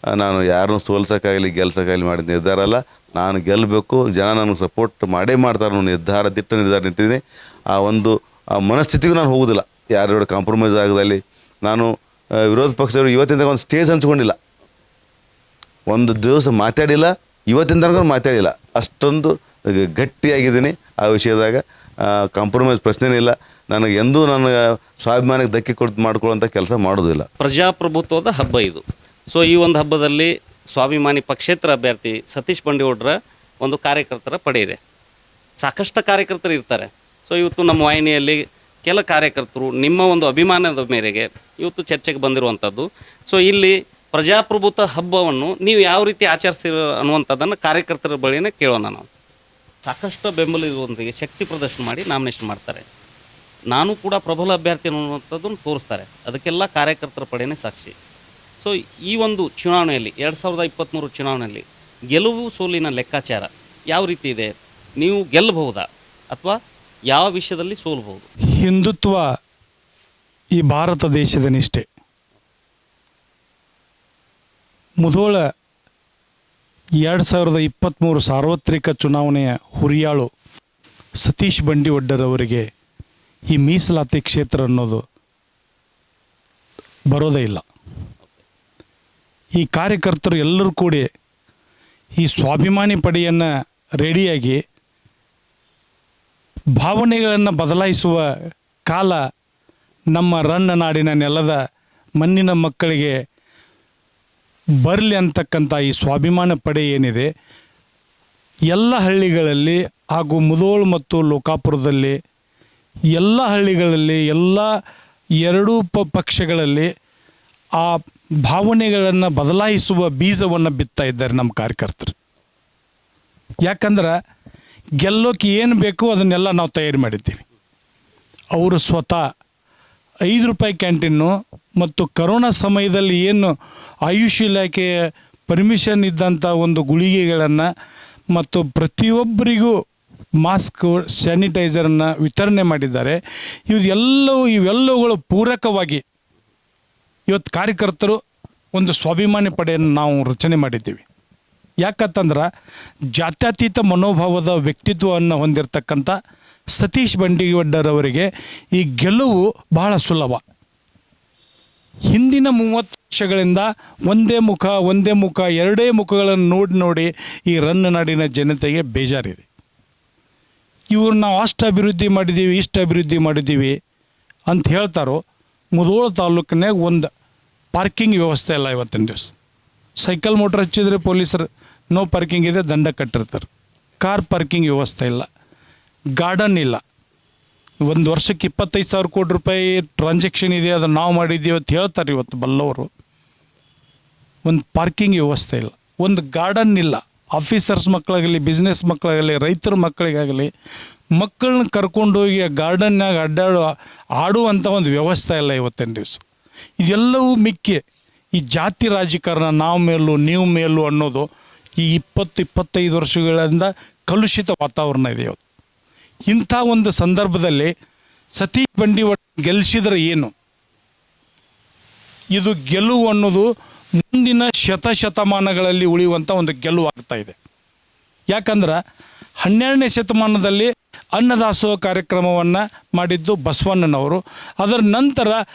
ನಾನು ಯಾರನ್ನೂ ಸೋಲ್ಸೋಕ್ಕಾಗಲಿ ಗೆಲ್ಸೋಕ್ಕಾಗಲಿ ಮಾಡಿದ ನಿರ್ಧಾರ ಅಲ್ಲ. ನಾನು ಗೆಲ್ಲಬೇಕು, ಜನ ನನಗೆ ಸಪೋರ್ಟ್ ಮಾಡ್ತಾರೆ ಅನ್ನೋ ದಿಟ್ಟ ನಿರ್ಧಾರ ನಿಂತಿದ್ದೀನಿ. ಆ ಒಂದು ಮನಸ್ಥಿತಿಗೂ ನಾನು ಹೋಗೋದಿಲ್ಲ. ಯಾರೋட ಕಾಂಪ್ರಮೈಸ್ ಆಗೋದಲ್ಲಿ ನಾನು ವಿರೋಧ ಪಕ್ಷದವರು ಇವತ್ತಿನ ಒಂದು ಸ್ಟೇಜ್ ಹಂಚ್ಕೊಂಡಿಲ್ಲ, ಒಂದು ದಿವಸ ಮಾತಾಡಿಲ್ಲ, ಇವತ್ತಿನ ತನಕ ಮಾತಾಡಿಲ್ಲ. ಅಷ್ಟೊಂದು ಗಟ್ಟಿಯಾಗಿದ್ದೀನಿ ಆ ವಿಷಯದಾಗ. ಕಾಂಪ್ರಮೈಸ್ ಪ್ರಶ್ನೆನೇ ಇಲ್ಲ. ನನಗೆ ಎಂದೂ ನನ್ನ ಸ್ವಾಭಿಮಾನಕ್ಕೆ ಧಕ್ಕೆ ಮಾಡ್ಕೊಳ್ಳೋಂಥ ಕೆಲಸ ಮಾಡೋದಿಲ್ಲ. ಪ್ರಜಾಪ್ರಭುತ್ವದ ಹಬ್ಬ ಇದು. ಸೊ ಈ ಒಂದು ಹಬ್ಬದಲ್ಲಿ ಸ್ವಾಭಿಮಾನಿ ಪಕ್ಷೇತರ ಅಭ್ಯರ್ಥಿ ಸತೀಶ್ ಬಂಡಿಗೌಡರ ಒಂದು ಕಾರ್ಯಕರ್ತರ ಪಡೆ ಇದೆ. ಸಾಕಷ್ಟು ಕಾರ್ಯಕರ್ತರು ಇರ್ತಾರೆ. ಸೊ ಇವತ್ತು ನಮ್ಮ ವಾಹಿನಿಯಲ್ಲಿ ಕೆಲ ಕಾರ್ಯಕರ್ತರು ನಿಮ್ಮ ಒಂದು ಅಭಿಮಾನದ ಮೇರೆಗೆ ಇವತ್ತು ಚರ್ಚೆಗೆ ಬಂದಿರುವಂಥದ್ದು. ಸೊ ಇಲ್ಲಿ ಪ್ರಜಾಪ್ರಭುತ್ವ ಹಬ್ಬವನ್ನು ನೀವು ಯಾವ ರೀತಿ ಆಚರಿಸ್ತೀರ ಅನ್ನುವಂಥದ್ದನ್ನು ಕಾರ್ಯಕರ್ತರ ಬಳಿನೇ ಕೇಳೋಣ. ನಾವು ಸಾಕಷ್ಟು ಬೆಂಬಲ ಇರುವಂಥಗೆ ಶಕ್ತಿ ಪ್ರದರ್ಶನ ಮಾಡಿ ನಾಮಿನೇಷನ್ ಮಾಡ್ತಾರೆ. ನಾನು ಕೂಡ ಪ್ರಬಲ ಅಭ್ಯರ್ಥಿ ಅನ್ನುವಂಥದ್ದನ್ನು ತೋರಿಸ್ತಾರೆ. ಅದಕ್ಕೆಲ್ಲ ಕಾರ್ಯಕರ್ತರ ಪಡೆಯೇ ಸಾಕ್ಷಿ. ಸೊ ಈ ಒಂದು ಚುನಾವಣೆಯಲ್ಲಿ 2023 ಚುನಾವಣೆಯಲ್ಲಿ ಗೆಲುವು ಸೋಲಿನ ಲೆಕ್ಕಾಚಾರ ಯಾವ ರೀತಿ ಇದೆ? ನೀವು ಗೆಲ್ಲಬಹುದಾ ಅಥವಾ ಯಾವ ವಿಷಯದಲ್ಲಿ ಸೋಲ್ಬಹುದು? ಹಿಂದುತ್ವ ಈ ಭಾರತ ದೇಶದ ನಿಷ್ಠೆ. ಮುಧೋಳ 2023 ಸಾರ್ವತ್ರಿಕ ಚುನಾವಣೆಯ ಹುರಿಯಾಳು ಸತೀಶ್ ಬಂಡಿವಡ್ಡರವರಿಗೆ ಈ ಮೀಸಲಾತಿ ಕ್ಷೇತ್ರ ಅನ್ನೋದು ಬರೋದೇ ಇಲ್ಲ. ಈ ಕಾರ್ಯಕರ್ತರು ಎಲ್ಲರೂ ಕೂಡಿ ಈ ಸ್ವಾಭಿಮಾನಿ ಪಡೆಯನ್ನು ರೆಡಿಯಾಗಿ ಭಾವನೆಗಳನ್ನು ಬದಲಾಯಿಸುವ ಕಾಲ ನಮ್ಮ ರನ್ನ ನಾಡಿನ ನೆಲದ ಮಣ್ಣಿನ ಮಕ್ಕಳಿಗೆ ಬರಲಿ ಅಂತಕ್ಕಂಥ ಈ ಸ್ವಾಭಿಮಾನ ಪಡೆ ಏನಿದೆ, ಎಲ್ಲ ಹಳ್ಳಿಗಳಲ್ಲಿ ಹಾಗೂ ಮುಧೋಳ ಮತ್ತು ಲೋಕಾಪುರದಲ್ಲಿ ಎಲ್ಲ ಹಳ್ಳಿಗಳಲ್ಲಿ ಎಲ್ಲ ಎರಡೂ ಪಕ್ಷಗಳಲ್ಲಿ ಆ ಭಾವನೆಗಳನ್ನು ಬದಲಾಯಿಸುವ ಬೀಜವನ್ನು ಬಿತ್ತಾ ಇದ್ದಾರೆ ನಮ್ಮ ಕಾರ್ಯಕರ್ತರು. ಯಾಕಂದ್ರೆ ಗೆಲ್ಲೋಕೆ ಏನು ಬೇಕೋ ಅದನ್ನೆಲ್ಲ ನಾವು ತಯಾರಿ ಮಾಡಿದ್ದೀವಿ. ಅವರು ಸ್ವತಃ 5 ರೂಪಾಯಿ ಕ್ಯಾಂಟೀನು ಮತ್ತು ಕರೋನಾ ಸಮಯದಲ್ಲಿ ಏನು ಆಯುಷ್ ಇಲಾಖೆಯ ಪರ್ಮಿಷನ್ ಇದ್ದಂಥ ಒಂದು ಗುಳಿಗೆಗಳನ್ನು ಮತ್ತು ಪ್ರತಿಯೊಬ್ಬರಿಗೂ ಮಾಸ್ಕ್ ಸ್ಯಾನಿಟೈಸರನ್ನು ವಿತರಣೆ ಮಾಡಿದ್ದಾರೆ. ಇವೆಲ್ಲವುಗಳು ಪೂರಕವಾಗಿ ಇವತ್ತು ಕಾರ್ಯಕರ್ತರು ಒಂದು ಸ್ವಾಭಿಮಾನಿ ಪಡೆಯನ್ನು ನಾವು ರಚನೆ ಮಾಡಿದ್ದೀವಿ. ಯಾಕಂತಂದ್ರೆ ಜಾತ್ಯತೀತ ಮನೋಭಾವದ ವ್ಯಕ್ತಿತ್ವವನ್ನು ಹೊಂದಿರತಕ್ಕಂಥ ಸತೀಶ್ ಬಂಡಿವಡ್ಡರವರಿಗೆ ಈ ಗೆಲುವು ಬಹಳ ಸುಲಭ. ಹಿಂದಿನ 30 ವರ್ಷಗಳಿಂದ ಒಂದೇ ಮುಖ ಎರಡೇ ಮುಖಗಳನ್ನು ನೋಡಿ ಈ ರನ್ನ ನಾಡಿನ ಜನತೆಗೆ ಬೇಜಾರಿದೆ. ಇವ್ರು ನಾವು ಅಷ್ಟು ಅಭಿವೃದ್ಧಿ ಮಾಡಿದ್ದೀವಿ, ಇಷ್ಟು ಅಭಿವೃದ್ಧಿ ಮಾಡಿದ್ದೀವಿ ಅಂತ ಹೇಳ್ತಾರೋ. ಮುಧೋಳ ತಾಲೂಕಿನಾಗ ಒಂದು ಪಾರ್ಕಿಂಗ್ ವ್ಯವಸ್ಥೆ ಇಲ್ಲ ಇವತ್ತಿನ ದಿವಸ. ಸೈಕಲ್ ಮೋಟ್ರ್ ಹಚ್ಚಿದ್ರೆ ಪೊಲೀಸರು ನೋ ಪಾರ್ಕಿಂಗ್ ಇದೆ, ದಂಡ ಕಟ್ಟಿರ್ತಾರೆ. ಕಾರ್ ಪಾರ್ಕಿಂಗ್ ವ್ಯವಸ್ಥೆ ಇಲ್ಲ, ಗಾರ್ಡನ್ ಇಲ್ಲ. ಒಂದು ವರ್ಷಕ್ಕೆ 25,000 ಕೋಟಿ ರೂಪಾಯಿ ಟ್ರಾನ್ಸಾಕ್ಷನ್ ಇದೆ, ಅದನ್ನು ನಾವು ಮಾಡಿದ್ದೀವಿ ಅಂತ ಹೇಳ್ತಾರೆ ಇವತ್ತು ಬಲ್ಲವರು. ಒಂದು ಪಾರ್ಕಿಂಗ್ ವ್ಯವಸ್ಥೆ ಇಲ್ಲ, ಒಂದು ಗಾರ್ಡನ್ ಇಲ್ಲ. ಆಫೀಸರ್ಸ್ ಮಕ್ಕಳಾಗಲಿ, ಬಿಸ್ನೆಸ್ ಮಕ್ಕಳಾಗಲಿ, ರೈತರ ಮಕ್ಕಳಿಗಾಗಲಿ ಮಕ್ಕಳನ್ನ ಕರ್ಕೊಂಡು ಹೋಗಿ ಗಾರ್ಡನ್ನಾಗ ಆಡುವಂಥ ಒಂದು ವ್ಯವಸ್ಥೆ ಇಲ್ಲ ಇವತ್ತಿನ ದಿವಸ. ಇದೆಲ್ಲವೂ ಮಿಕ್ಕಿ ಈ ಜಾತಿ ರಾಜಕಾರಣ, ನಾವು ಮೇಲೂ ನೀವು ಮೇಲೂ ಅನ್ನೋದು ಈ 20-25 ವರ್ಷಗಳಿಂದ ಕಲುಷಿತ ವಾತಾವರಣ ಇದೆ ಇವತ್ತು. ಇಂಥ ಒಂದು ಸಂದರ್ಭದಲ್ಲಿ ಸತೀಶ್ ಬಂಡಿವಡ್ಡ ಗೆಲ್ಲಿಸಿದ್ರೆ ಏನು? ಇದು ಗೆಲುವು ಅನ್ನೋದು ಮುಂದಿನ ಶತಮಾನಗಳಲ್ಲಿ ಉಳಿಯುವಂಥ ಒಂದು ಗೆಲುವು ಆಗ್ತಾ ಇದೆ. ಯಾಕಂದ್ರೆ 12ನೇ ಶತಮಾನದಲ್ಲಿ ಅನ್ನದಾಸೋಹ ಕಾರ್ಯಕ್ರಮವನ್ನು ಮಾಡಿದ್ದು ಬಸವಣ್ಣನವರು. ಅದರ ನಂತರ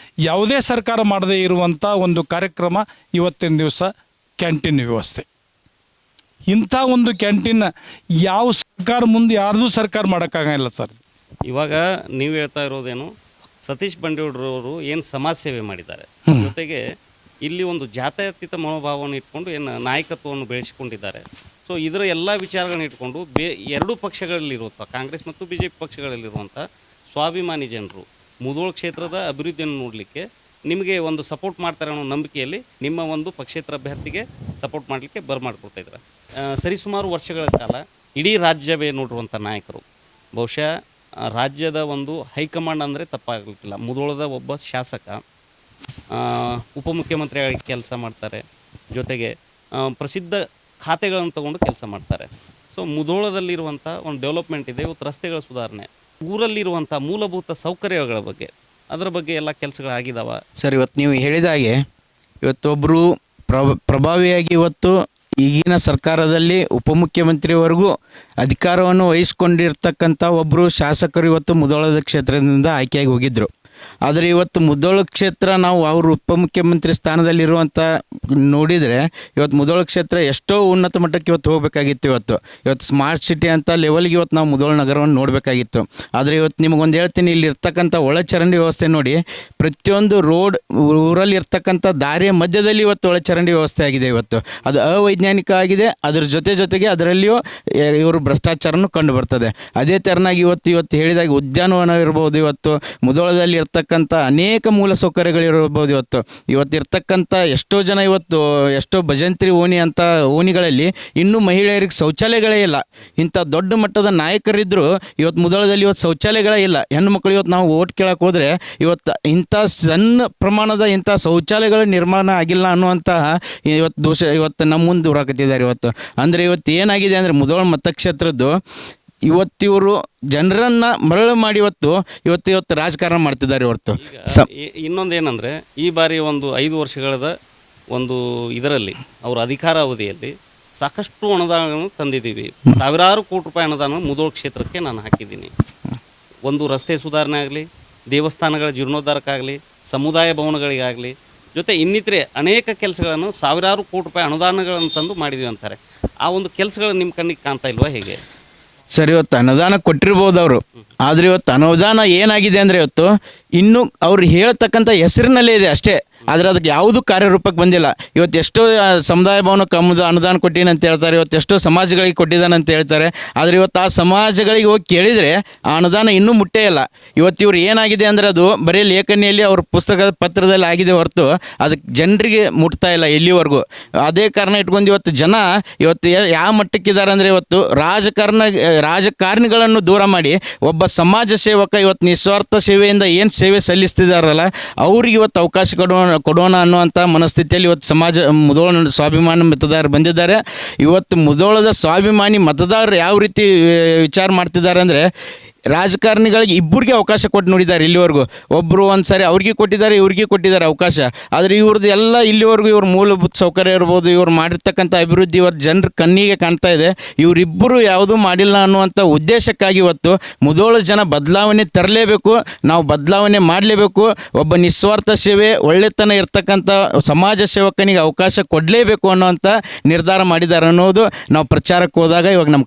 ಯಾವುದೇ ಸರ್ಕಾರ ಮಾಡದೇ ಇರುವಂಥ ಒಂದು ಕಾರ್ಯಕ್ರಮ ಇವತ್ತಿನ ದಿವಸ ಕ್ಯಾಂಟೀನ್ ವ್ಯವಸ್ಥೆ. ಇಂಥ ಒಂದು ಕ್ಯಾಂಟೀನ್ ಯಾವ ಸರ್ಕಾರ ಮುಂದೆ ಯಾರ್ದು ಸರ್ಕಾರ ಮಾಡೋಕ್ಕಾಗಲ್ಲ ಸರ್. ಇವಾಗ ನೀವು ಹೇಳ್ತಾ ಇರೋದೇನು, ಸತೀಶ್ ಬಂಡಿವಡ್ಡರವರು ಏನು ಸಮಾಜ ಸೇವೆ ಮಾಡಿದ್ದಾರೆ, ಜೊತೆಗೆ ಇಲ್ಲಿ ಒಂದು ಜಾತ್ಯತೀತ ಮನೋಭಾವವನ್ನು ಇಟ್ಕೊಂಡು ಏನು ನಾಯಕತ್ವವನ್ನು ಬೆಳೆಸಿಕೊಂಡಿದ್ದಾರೆ. ಸೊ ಇದರ ಎಲ್ಲ ವಿಚಾರಗಳನ್ನ ಇಟ್ಕೊಂಡು ಎರಡೂ ಪಕ್ಷಗಳಲ್ಲಿರುವಂಥ ಕಾಂಗ್ರೆಸ್ ಮತ್ತು BJP ಪಕ್ಷಗಳಲ್ಲಿರುವಂಥ ಸ್ವಾಭಿಮಾನಿ ಜನರು ಮುಧೋಳ ಕ್ಷೇತ್ರದ ಅಭಿವೃದ್ಧಿಯನ್ನು ನೋಡಲಿಕ್ಕೆ ನಿಮಗೆ ಒಂದು ಸಪೋರ್ಟ್ ಮಾಡ್ತಾರೆ ಅನ್ನೋ ನಂಬಿಕೆಯಲ್ಲಿ ನಿಮ್ಮ ಒಂದು ಪಕ್ಷೇತರ ಅಭ್ಯರ್ಥಿಗೆ ಸಪೋರ್ಟ್ ಮಾಡಲಿಕ್ಕೆ ಬರ್ಮಾಡ್ಕೊಳ್ತಾ ಇದ್ದಾರೆ. ಸರಿಸುಮಾರು ವರ್ಷಗಳ ಕಾಲ ಇಡೀ ರಾಜ್ಯವೇ ನೋಡಿರುವಂಥ ನಾಯಕರು, ಬಹುಶಃ ರಾಜ್ಯದ ಒಂದು ಹೈಕಮಾಂಡ್ ಅಂದರೆ ತಪ್ಪಾಗಲಿಕ್ಕಿಲ್ಲ. ಮುಧೋಳದ ಒಬ್ಬ ಶಾಸಕ ಉಪಮುಖ್ಯಮಂತ್ರಿಯಾಗಿ ಕೆಲಸ ಮಾಡ್ತಾರೆ, ಜೊತೆಗೆ ಪ್ರಸಿದ್ಧ ಖಾತೆಗಳನ್ನು ತಗೊಂಡು ಕೆಲಸ ಮಾಡ್ತಾರೆ. ಸೊ ಮುಧೋಳದಲ್ಲಿರುವಂಥ ಒಂದು ಡೆವಲಪ್ಮೆಂಟ್ ಇದೆ, ಇವತ್ತು ರಸ್ತೆಗಳ ಸುಧಾರಣೆ, ಊರಲ್ಲಿರುವಂಥ ಮೂಲಭೂತ ಸೌಕರ್ಯಗಳ ಬಗ್ಗೆ, ಅದರ ಬಗ್ಗೆ ಎಲ್ಲ ಕೆಲಸಗಳಾಗಿದ್ದಾವೆ ಸರ್. ಇವತ್ತು ನೀವು ಹೇಳಿದ ಹಾಗೆ ಇವತ್ತೊಬ್ಬರು ಪ್ರಭಾವಿಯಾಗಿ ಇವತ್ತು ಈಗಿನ ಸರ್ಕಾರದಲ್ಲಿ ಉಪಮುಖ್ಯಮಂತ್ರಿವರೆಗೂ ಅಧಿಕಾರವನ್ನು ವಹಿಸ್ಕೊಂಡಿರ್ತಕ್ಕಂಥ ಒಬ್ಬರು ಶಾಸಕರು ಇವತ್ತು ಮುಧೋಳದ ಕ್ಷೇತ್ರದಿಂದ ಆಯ್ಕೆಯಾಗಿ ಹೋಗಿದ್ದರು. ಆದರೆ ಇವತ್ತು ಮುಧೋಳ ಕ್ಷೇತ್ರ ನಾವು ಅವರು ಉಪಮುಖ್ಯಮಂತ್ರಿ ಸ್ಥಾನದಲ್ಲಿರುವಂಥ ನೋಡಿದರೆ ಇವತ್ತು ಮುಧೋಳ ಕ್ಷೇತ್ರ ಎಷ್ಟೋ ಉನ್ನತ ಮಟ್ಟಕ್ಕೆ ಇವತ್ತು ಹೋಗಬೇಕಾಗಿತ್ತು. ಇವತ್ತು ಸ್ಮಾರ್ಟ್ ಸಿಟಿ ಅಂತ ಲೆವೆಲ್ಗೆ ಇವತ್ತು ನಾವು ಮುಧೋಳ ನಗರವನ್ನು ನೋಡಬೇಕಾಗಿತ್ತು. ಆದರೆ ಇವತ್ತು ನಿಮಗೊಂದು ಹೇಳ್ತೀನಿ, ಇಲ್ಲಿ ಇರ್ತಕ್ಕಂಥ ಒಳಚರಂಡಿ ವ್ಯವಸ್ಥೆ ನೋಡಿ, ಪ್ರತಿಯೊಂದು ರೋಡ್ ಊರಲ್ಲಿ ಇರ್ತಕ್ಕಂಥ ದಾರಿಯ ಮಧ್ಯದಲ್ಲಿ ಇವತ್ತು ಒಳಚರಂಡಿ ವ್ಯವಸ್ಥೆ ಆಗಿದೆ. ಇವತ್ತು ಅದು ಅವೈಜ್ಞಾನಿಕ ಆಗಿದೆ. ಅದರ ಜೊತೆಗೆ ಅದರಲ್ಲಿಯೂ ಇವರು ಭ್ರಷ್ಟಾಚಾರನೂ ಕಂಡು ಬರ್ತದೆ. ಅದೇ ಥರನಾಗಿ ಇವತ್ತು ಹೇಳಿದಾಗ ಉದ್ಯಾನವನ ಇರ್ಬೋದು, ಇವತ್ತು ಮುಧೋಳದಲ್ಲಿ ಇರ್ತಕ್ಕಂಥ ಅನೇಕ ಮೂಲ ಸೌಕರ್ಯಗಳಿರ್ಬೋದು. ಇವತ್ತಿರ್ತಕ್ಕಂಥ ಎಷ್ಟೋ ಜನ ಎಷ್ಟೋ ಭಜಂತ್ರಿ ಓಣಿ ಅಂತ ಓಣಿಗಳಲ್ಲಿ ಇನ್ನೂ ಮಹಿಳೆಯರಿಗೆ ಶೌಚಾಲಯಗಳೇ ಇಲ್ಲ. ಇಂಥ ದೊಡ್ಡ ಮಟ್ಟದ ನಾಯಕರಿದ್ದರೂ ಇವತ್ತು ಮುದೋಳದಲ್ಲಿ ಶೌಚಾಲಯಗಳೇ ಇಲ್ಲ. ಹೆಣ್ಣು ಮಕ್ಕಳು ಇವತ್ತು ನಾವು ಓಟ್ ಕೇಳಕ್ಕೆ ಹೋದರೆ ಇಂಥ ಸಣ್ಣ ಪ್ರಮಾಣದ ಇಂಥ ಶೌಚಾಲಯಗಳ ನಿರ್ಮಾಣ ಆಗಿಲ್ಲ ಅನ್ನುವಂತಹ ಇವತ್ತು ನಮ್ಮ ಮುಂದೆ ಹೊರಾಕತ್ತಿದ್ದಾರೆ. ಅಂದರೆ ಏನಾಗಿದೆ ಅಂದರೆ ಮುದೋಳ ಮತಕ್ಷೇತ್ರದ್ದು ಇವರು ಜನರನ್ನು ಮರಳು ಮಾಡಿ ಇವತ್ತು ರಾಜಕಾರಣ ಮಾಡ್ತಿದ್ದಾರೆ. ಇನ್ನೊಂದೇನೆಂದರೆ ಈ ಬಾರಿ ಒಂದು 5 ವರ್ಷಗಳ ಒಂದು ಇದರಲ್ಲಿ ಅವರ ಅಧಿಕಾರಾವಧಿಯಲ್ಲಿ ಸಾಕಷ್ಟು ಅನುದಾನಗಳನ್ನು ತಂದಿದ್ದೀವಿ. ಸಾವಿರಾರು ಕೋಟಿ ರೂಪಾಯಿ ಅನುದಾನ ಮುದೋಳ ಕ್ಷೇತ್ರಕ್ಕೆ ನಾನು ಹಾಕಿದ್ದೀನಿ. ಒಂದು ರಸ್ತೆ ಸುಧಾರಣೆ ಆಗಲಿ, ದೇವಸ್ಥಾನಗಳ ಜೀರ್ಣೋದ್ಧಾರಕ್ಕಾಗಲಿ, ಸಮುದಾಯ ಭವನಗಳಿಗಾಗಲಿ, ಜೊತೆ ಇನ್ನಿತರೆ ಅನೇಕ ಕೆಲಸಗಳನ್ನು ಸಾವಿರಾರು ಕೋಟಿ ರೂಪಾಯಿ ಅನುದಾನಗಳನ್ನು ತಂದು ಮಾಡಿದ್ವಿ ಅಂತಾರೆ. ಆ ಒಂದು ಕೆಲಸಗಳು ನಿಮ್ಮ ಕಣ್ಣಿಗೆ ಕಾಣ್ತಾ ಇಲ್ವಾ ಹೇಗೆ? ಸರ್, ಅನುದಾನ ಕೊಟ್ಟಿರ್ಬೋದು ಅವರು, ಆದರೆ ಅನುದಾನ ಏನಾಗಿದೆ ಅಂದರೆ ಇನ್ನೂ ಅವ್ರು ಹೇಳ್ತಕ್ಕಂಥ ಹೆಸರಿನಲ್ಲೇ ಇದೆ ಅಷ್ಟೇ. ಆದರೆ ಅದಕ್ಕೆ ಯಾವುದೂ ಕಾರ್ಯರೂಪಕ್ಕೆ ಬಂದಿಲ್ಲ. ಎಷ್ಟೋ ಸಮುದಾಯ ಭವನಕ್ಕೆ ಅನುದಾನ ಕೊಟ್ಟಿನಿ ಅಂತ ಹೇಳ್ತಾರೆ, ಎಷ್ಟೋ ಸಮಾಜಗಳಿಗೆ ಕೊಟ್ಟಿದ್ದಾನೆ ಅಂತ ಹೇಳ್ತಾರೆ. ಆದರೆ ಆ ಸಮಾಜಗಳಿಗೆ ಹೋಗಿ ಕೇಳಿದರೆ ಆ ಅನುದಾನ ಇನ್ನೂ ಮುಟ್ಟೇ ಇಲ್ಲ. ಇವ್ರು ಏನಾಗಿದೆ ಅಂದರೆ ಅದು ಬರೀ ಲೇಖನಿಯಲ್ಲಿ ಅವ್ರ ಪುಸ್ತಕದ ಪತ್ರದಲ್ಲಿ ಆಗಿದೆ ಹೊರತು ಅದಕ್ಕೆ ಜನರಿಗೆ ಮುಟ್ತಾ ಇಲ್ಲ ಎಲ್ಲಿವರೆಗೂ. ಅದೇ ಕಾರಣ ಇಟ್ಕೊಂಡು ಜನ ಯಾವ ಮಟ್ಟಕ್ಕಿದ್ದಾರೆ ಅಂದರೆ ರಾಜಕಾರಣಿಗಳನ್ನು ದೂರ ಮಾಡಿ ಒಬ್ಬ ಸಮಾಜ ಸೇವಕ ನಿಸ್ವಾರ್ಥ ಸೇವೆಯಿಂದ ಏನು ಸೇವೆ ಸಲ್ಲಿಸ್ತಿದ್ದಾರಲ್ಲ ಅವ್ರಿಗೆ ಅವಕಾಶ ಕೊಡೋಣ ಅನ್ನುವಂಥ ಮನಸ್ಥಿತಿಯಲ್ಲಿ ಮುದೋಳ ಸ್ವಾಭಿಮಾನಿ ಮತದಾರರು ಬಂದಿದ್ದಾರೆ. ಮುದೋಳದ ಸ್ವಾಭಿಮಾನಿ ಮತದಾರರು ಯಾವ ರೀತಿ ವಿಚಾರ ಮಾಡ್ತಿದ್ದಾರೆ ಅಂದರೆ ರಾಜಕಾರಣಿಗಳಿಗೆ ಇಬ್ಬರಿಗೆ ಅವಕಾಶ ಕೊಟ್ಟು ನೋಡಿದ್ದಾರೆ ಇಲ್ಲಿವರೆಗೂ. ಒಬ್ಬರು ಒಂದು ಸಾರಿ ಅವ್ರಿಗೆ ಕೊಟ್ಟಿದ್ದಾರೆ, ಇವ್ರಿಗೆ ಕೊಟ್ಟಿದ್ದಾರೆ ಅವಕಾಶ. ಆದರೆ ಇವ್ರದ್ದು ಎಲ್ಲ ಇಲ್ಲಿವರೆಗೂ ಇವ್ರ ಮೂಲಭೂತ ಸೌಕರ್ಯ ಇರ್ಬೋದು, ಇವ್ರು ಮಾಡಿರ್ತಕ್ಕಂಥ ಅಭಿವೃದ್ಧಿ ಜನರ ಕಣ್ಣಿಗೆ ಕಾಣ್ತಾ ಇದೆ. ಇವರಿಬ್ಬರು ಯಾವುದೂ ಮಾಡಿಲ್ಲ ಅನ್ನುವಂಥ ಉದ್ದೇಶಕ್ಕಾಗಿ ಮುದೋಳ ಜನ ಬದಲಾವಣೆ ತರಲೇಬೇಕು, ನಾವು ಬದಲಾವಣೆ ಮಾಡಲೇಬೇಕು, ಒಬ್ಬ ನಿಸ್ವಾರ್ಥ ಸೇವೆ ಒಳ್ಳೆತನ ಇರ್ತಕ್ಕಂಥ ಸಮಾಜ ಸೇವಕನಿಗೆ ಅವಕಾಶ ಕೊಡಲೇಬೇಕು ಅನ್ನೋವಂಥ ನಿರ್ಧಾರ ಮಾಡಿದ್ದಾರೆ ಅನ್ನೋದು ನಾವು ಪ್ರಚಾರಕ್ಕೆ ಹೋದಾಗ ಇವಾಗ ನಮ್ಮ